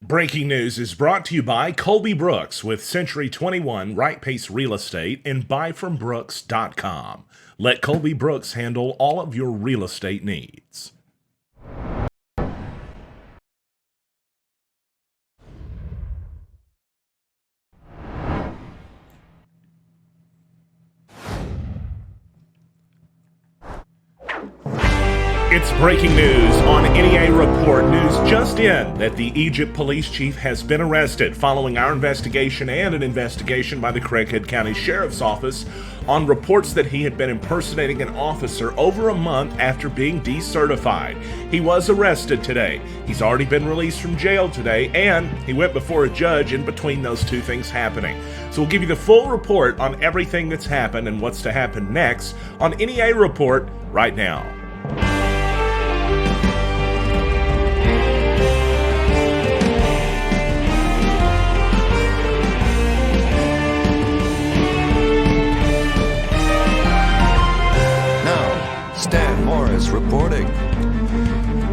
Breaking news is brought to you by Colby Brooks with Century 21 Right Pace Real Estate and buyfrombrooks.com. Let Colby Brooks handle all of your real estate needs. It's breaking news on NEA Report. News just in that the Egypt police chief has been arrested following our investigation and an investigation by the Craighead County Sheriff's Office on reports that he had been impersonating an officer over a month after being decertified. He was arrested today. He's already been released from jail today, and he went before a judge in between those two things happening. So we'll give you the full report on everything that's happened and what's to happen next on NEA Report right now. Stan Morris reporting.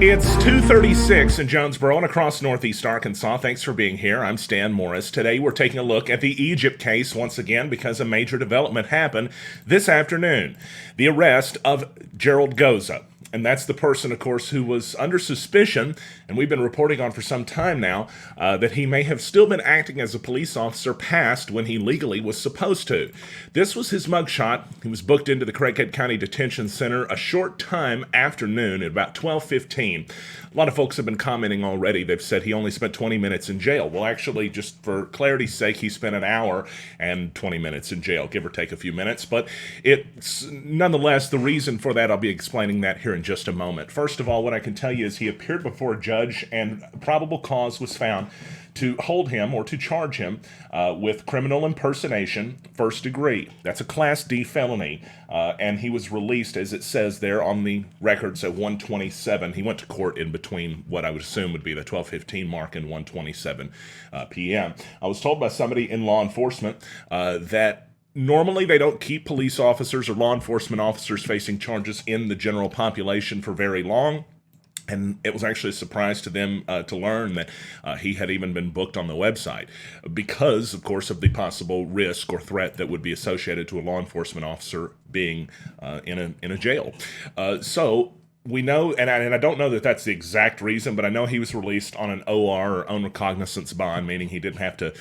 It's 2:36 in Jonesboro and across northeast Arkansas. Thanks for being here. I'm Stan Morris. Today we're taking a look at the Egypt case once again because a major development happened this afternoon. The arrest of Gerald Goza. And that's the person, of course, who was under suspicion, and we've been reporting on for some time now, that he may have still been acting as a police officer past when he legally was supposed to. This was his mugshot. He was booked into the Craighead County Detention Center a short time after noon at about 12:15. A lot of folks have been commenting already. They've said he only spent 20 minutes in jail. Well, actually, just for clarity's sake, he spent an hour and 20 minutes in jail, give or take a few minutes. But it's nonetheless the reason for that. I'll be explaining that here in just a moment. First of all, what I can tell you is he appeared before a judge and probable cause was found to hold him or to charge him with criminal impersonation, first degree. That's a Class D felony, and he was released, as it says there on the records, at 1:27. He went to court in between what I would assume would be the 12:15 mark and 1:27 p.m. I was told by somebody in law enforcement that normally they don't keep police officers or law enforcement officers facing charges in the general population for very long. And it was actually a surprise to them to learn that he had even been booked on the website because, of course, of the possible risk or threat that would be associated to a law enforcement officer being in a jail. So we know, and I don't know that that's the exact reason, but I know he was released on an OR or own recognizance bond, meaning he didn't have to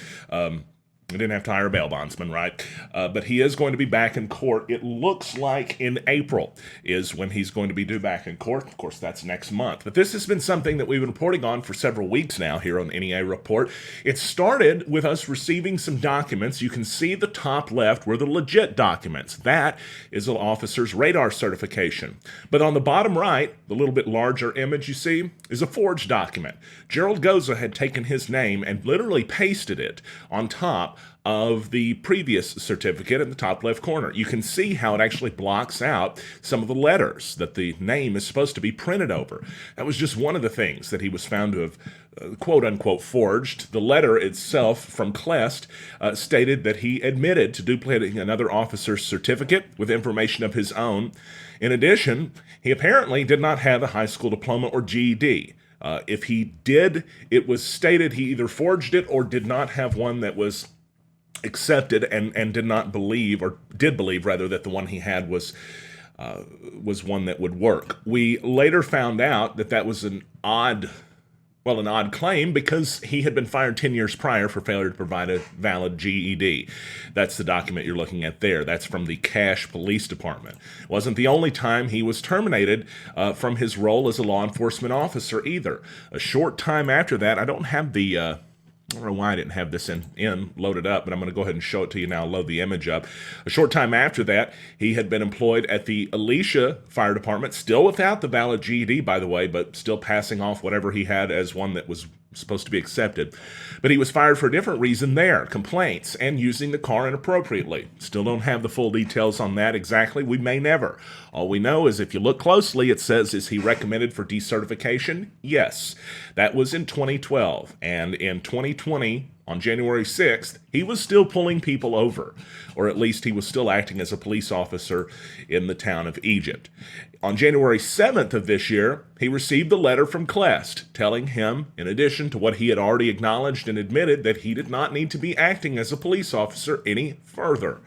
hire a bail bondsman, right? But he is going to be back in court. It looks like in April is when he's going to be due back in court. Of course, that's next month. But this has been something that we've been reporting on for several weeks now here on NEA Report. It started with us receiving some documents. You can see the top left were the legit documents. That is an officer's radar certification. But on the bottom right, the little bit larger image you see is a forged document. Gerald Goza had taken his name and literally pasted it on top of the previous certificate in the top left corner. You can see how it actually blocks out some of the letters that the name is supposed to be printed over. That was just one of the things that he was found to have quote-unquote forged. The letter itself from Clest stated that he admitted to duplicating another officer's certificate with information of his own. In addition, he apparently did not have a high school diploma or GED. If he did, it was stated he either forged it or did not have one that was accepted and did not believe, or did believe rather, that the one he had was one that would work. We later found out that that was an odd claim because he had been fired 10 years prior for failure to provide a valid GED. That's the document you're looking at there. That's from the Cache Police Department. It wasn't the only time he was terminated from his role as a law enforcement officer either. A short time after that, I don't know why I didn't have this in loaded up, but I'm going to go ahead and show it to you now. Load the image up. A short time after that, he had been employed at the Alicia Fire Department, still without the valid GED, by the way, but still passing off whatever he had as one that was supposed to be accepted. But he was fired for a different reason there, complaints, and using the car inappropriately. Still don't have the full details on that exactly. We may never. All we know is if you look closely, it says, is he recommended for decertification? Yes. That was in 2012. And in 2020, On January 6th, he was still pulling people over, or at least he was still acting as a police officer in the town of Egypt. On January 7th of this year, he received a letter from Clest telling him, in addition to what he had already acknowledged and admitted, that he did not need to be acting as a police officer any further.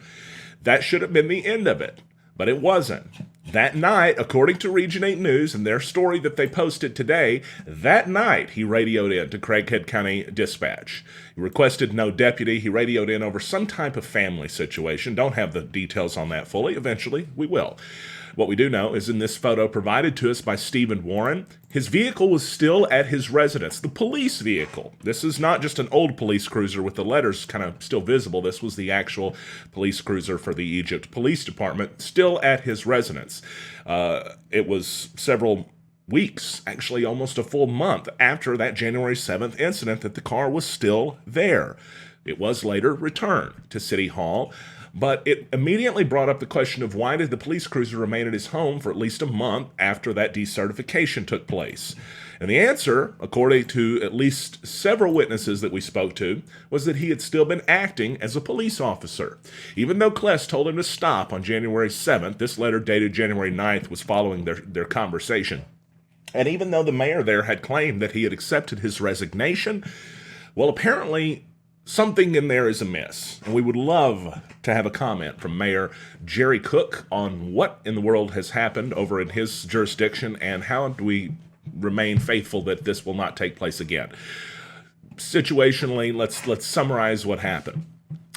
That should have been the end of it, but it wasn't. That night, according to Region 8 News and their story that they posted today, that night he radioed in to Craighead County Dispatch. He requested no deputy. He radioed in over some type of family situation. Don't have the details on that fully. Eventually, we will. What we do know is in this photo provided to us by Stephen Warren, his vehicle was still at his residence, the police vehicle. This is not just an old police cruiser with the letters kind of still visible. This was the actual police cruiser for the Egypt Police Department, still at his residence. It was several weeks, actually almost a full month after that January 7th incident that the car was still there. It was later returned to City Hall, but it immediately brought up the question of why did the police cruiser remain at his home for at least a month after that decertification took place? And the answer, according to at least several witnesses that we spoke to, was that he had still been acting as a police officer. Even though Clest told him to stop on January 7th, this letter dated January 9th was following their conversation. And even though the mayor there had claimed that he had accepted his resignation, well, apparently something in there is amiss, and we would love to have a comment from Mayor Jerry Cook on what in the world has happened over in his jurisdiction and how do we remain faithful that this will not take place again. Situationally, let's summarize what happened.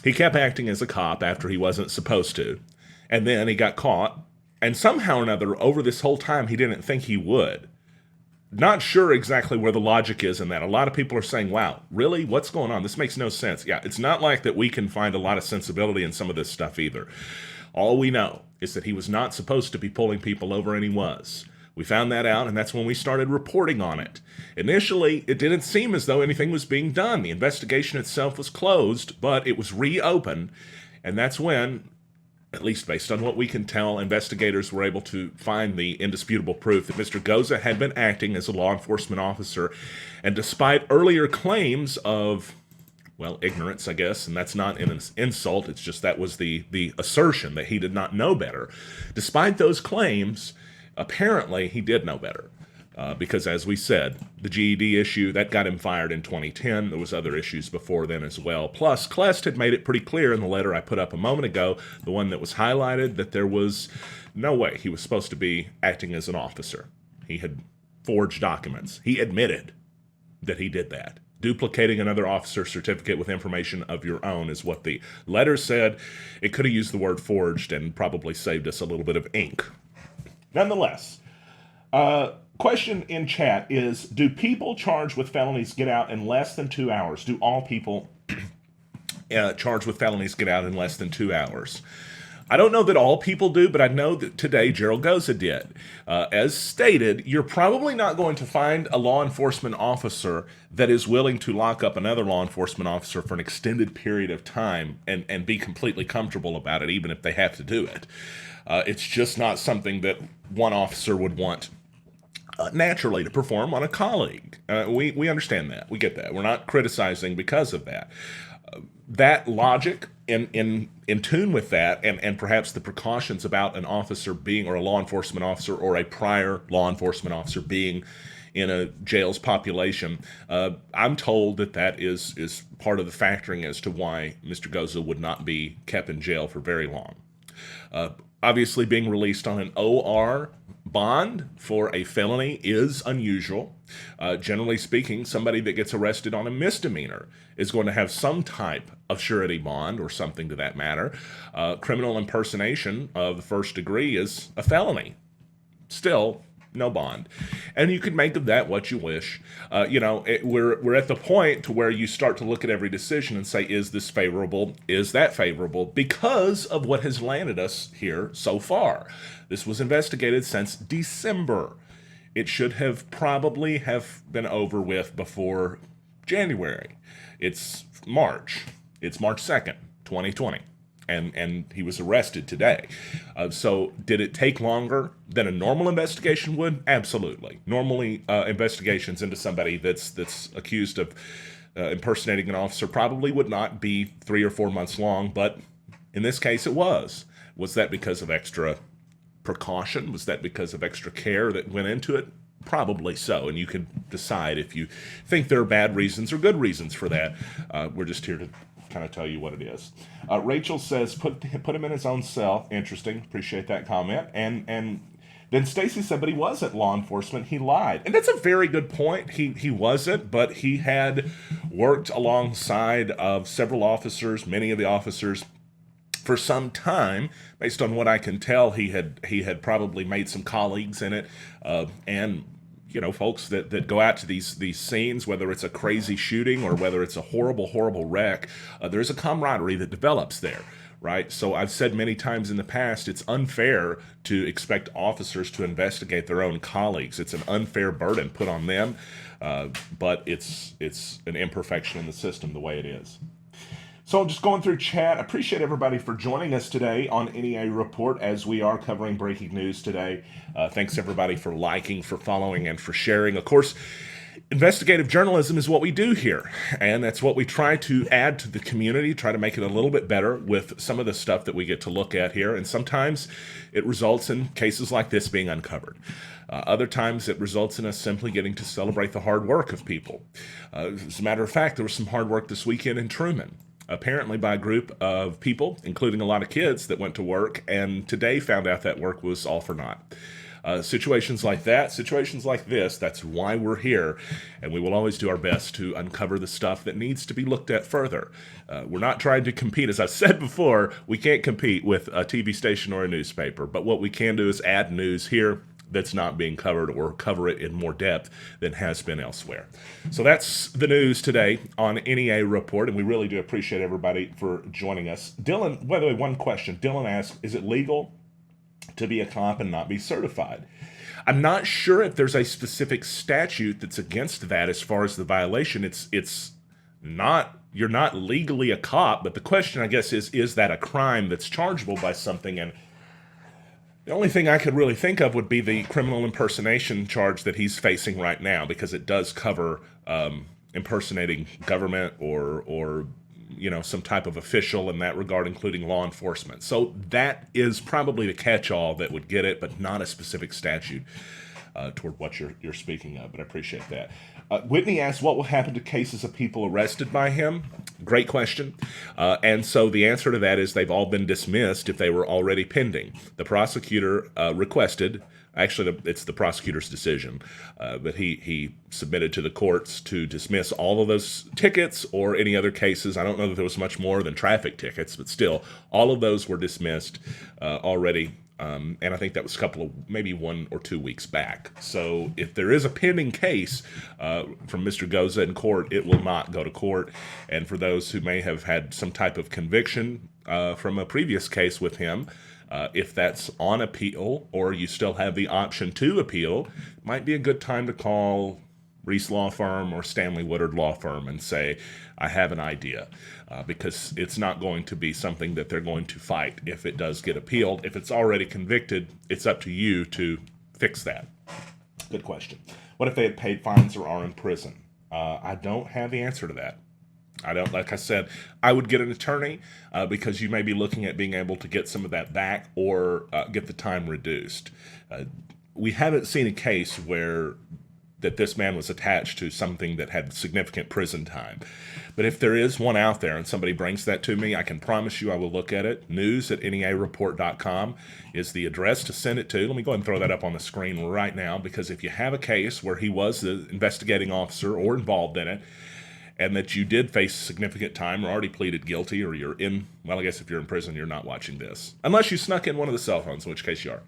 He kept acting as a cop after he wasn't supposed to, and then he got caught, and somehow or another, over this whole time, he didn't think he would. Not sure exactly where the logic is in that. A lot of people are saying, wow, really? What's going on? This makes no sense. Yeah, it's not like that we can find a lot of sensibility in some of this stuff either. All we know is that he was not supposed to be pulling people over, and he was. We found that out, and that's when we started reporting on it. Initially, it didn't seem as though anything was being done. The investigation itself was closed, but it was reopened, and that's when, at least based on what we can tell, investigators were able to find the indisputable proof that Mr. Goza had been acting as a law enforcement officer. And despite earlier claims of, well, ignorance, I guess, and that's not an insult, it's just that was the assertion that he did not know better. Despite those claims, apparently he did know better. Because as we said, the GED issue, that got him fired in 2010. There was other issues before then as well. Plus, Clest had made it pretty clear in the letter I put up a moment ago, the one that was highlighted, that there was no way he was supposed to be acting as an officer. He had forged documents. He admitted that he did that. Duplicating another officer's certificate with information of your own is what the letter said. It could have used the word forged and probably saved us a little bit of ink. Nonetheless, question in chat is, do people charged with felonies get out in less than 2 hours? Do all people charged with felonies get out in less than 2 hours? I don't know that all people do, but I know that today Gerald Goza did. As stated, you're probably not going to find a law enforcement officer that is willing to lock up another law enforcement officer for an extended period of time and be completely comfortable about it, even if they have to do it. It's just not something that one officer would want naturally to perform on a colleague. We understand that. We get that. We're not criticizing because of that. That logic in tune with that and perhaps the precautions about an officer being, or a law enforcement officer or a prior law enforcement officer being in a jail's population, I'm told that is part of the factoring as to why Mr. Goza would not be kept in jail for very long. Obviously, being released on an OR bond for a felony is unusual. Generally speaking, somebody that gets arrested on a misdemeanor is going to have some type of surety bond or something to that matter. Criminal impersonation of the first degree is a felony. Still, no bond. And you can make of that what you wish. We're at the point to where you start to look at every decision and say, is this favorable? Is that favorable? Because of what has landed us here so far. This was investigated since December. It should have probably have been over with before January. It's March. It's March 2nd, 2020. And he was arrested today. So did it take longer than a normal investigation would? Absolutely. Normally, investigations into somebody that's accused of impersonating an officer probably would not be 3 or 4 months long, but in this case it was. Was that because of extra precaution? Was that because of extra care that went into it? Probably so, and you can decide if you think there are bad reasons or good reasons for that. We're just here to kind of tell you what it is. Rachel says, put him in his own cell. Interesting. Appreciate that comment. And then Stacy said, but he wasn't law enforcement. He lied. And that's a very good point. He wasn't, but he had worked alongside of several officers, many of the officers, for some time. Based on what I can tell, he had probably made some colleagues in it, and folks that go out to these scenes, whether it's a crazy shooting or whether it's a horrible wreck, there's a camaraderie that develops there, right? So I've said many times in the past, it's unfair to expect officers to investigate their own colleagues. It's an unfair burden put on them, but it's an imperfection in the system the way it is. So just going through chat, I appreciate everybody for joining us today on NEA Report as we are covering breaking news today. Thanks everybody for liking, for following, and for sharing. Of course, investigative journalism is what we do here, and that's what we try to add to the community, try to make it a little bit better with some of the stuff that we get to look at here, and sometimes it results in cases like this being uncovered. Other times it results in us simply getting to celebrate the hard work of people. As a matter of fact, there was some hard work this weekend in Truman, apparently by a group of people, including a lot of kids that went to work, and today found out that work was all for naught. Situations like that, situations like this, that's why we're here, and we will always do our best to uncover the stuff that needs to be looked at further. We're not trying to compete. As I've said before, we can't compete with a TV station or a newspaper, but what we can do is add news here that's not being covered or cover it in more depth than has been elsewhere. So that's the news today on NEA Report, and we really do appreciate everybody for joining us. Dylan, by the way, one question. Dylan asked, is it legal to be a cop and not be certified? I'm not sure if there's a specific statute that's against that as far as the violation. It's not, you're not legally a cop, but the question, I guess, is that a crime that's chargeable by something? And the only thing I could really think of would be the criminal impersonation charge that he's facing right now, because it does cover impersonating government or some type of official in that regard, including law enforcement. So that is probably the catch-all that would get it, but not a specific statute toward what you're speaking of, but I appreciate that. Whitney asked, what will happen to cases of people arrested by him? Great question. And so the answer to that is they've all been dismissed if they were already pending. The prosecutor requested, actually it's the prosecutor's decision, but he submitted to the courts to dismiss all of those tickets or any other cases. I don't know that there was much more than traffic tickets, but still, all of those were dismissed already. And I think that was maybe 1 or 2 weeks back. So if there is a pending case from Mr. Goza in court, it will not go to court. And for those who may have had some type of conviction from a previous case with him, if that's on appeal or you still have the option to appeal, it might be a good time to call Reese Law Firm or Stanley Woodard Law Firm and say, I have an idea, because it's not going to be something that they're going to fight if it does get appealed. If it's already convicted, it's up to you to fix that. Good question. What if they had paid fines or are in prison? I don't have the answer to that. Like I said, I would get an attorney because you may be looking at being able to get some of that back or get the time reduced. We haven't seen a case where that this man was attached to something that had significant prison time. But if there is one out there and somebody brings that to me, I can promise you I will look at it. news@neareport.com is the address to send it to. Let me go ahead and throw that up on the screen right now, because if you have a case where he was the investigating officer or involved in it, and that you did face significant time or already pleaded guilty, or you're in, well, I guess if you're in prison, you're not watching this. Unless you snuck in one of the cell phones, in which case you are.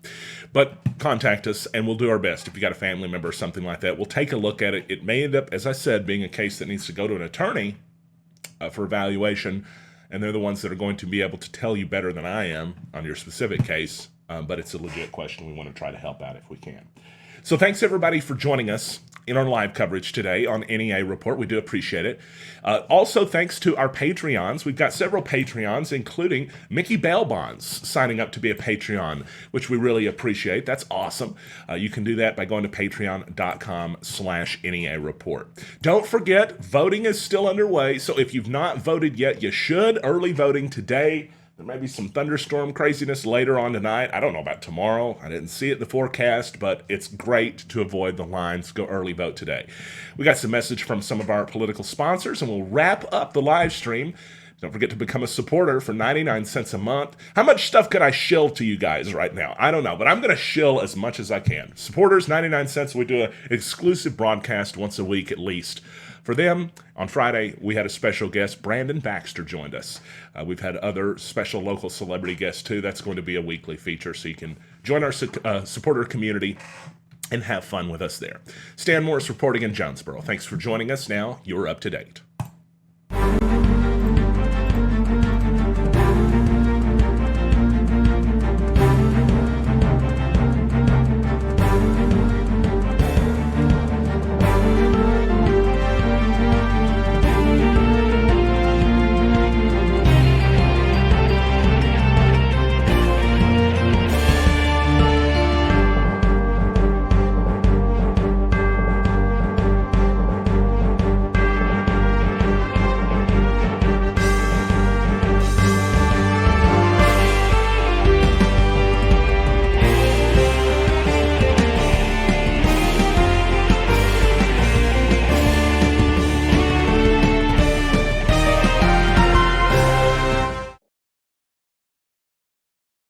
But contact us, and we'll do our best. If you got a family member or something like that, we'll take a look at it. It may end up, as I said, being a case that needs to go to an attorney for evaluation, and they're the ones that are going to be able to tell you better than I am on your specific case, but it's a legit question. We want to try to help out if we can. So thanks everybody for joining us in our live coverage today on NEA Report. We do appreciate it. Also, thanks to our Patreons. We've got several Patreons, including Mickey Bail Bonds signing up to be a Patreon, which we really appreciate. That's awesome. You can do that by going to patreon.com/NEA Report. Don't forget, voting is still underway. So if you've not voted yet, you should. Early voting today. There may be some thunderstorm craziness later on tonight. I don't know about tomorrow. I didn't see it in the forecast, but it's great to avoid the lines. Go early vote today. We got some message from some of our political sponsors, and we'll wrap up the live stream. Don't forget to become a supporter for 99 cents a month. How much stuff can I shill to you guys right now? I don't know, but I'm going to shill as much as I can. Supporters, 99 cents. We do an exclusive broadcast once a week at least. For them, on Friday, we had a special guest. Brandon Baxter joined us. We've had other special local celebrity guests, too. That's going to be a weekly feature, so you can join our supporter community and have fun with us there. Stan Morris reporting in Jonesboro. Thanks for joining us. Now, you're up to date.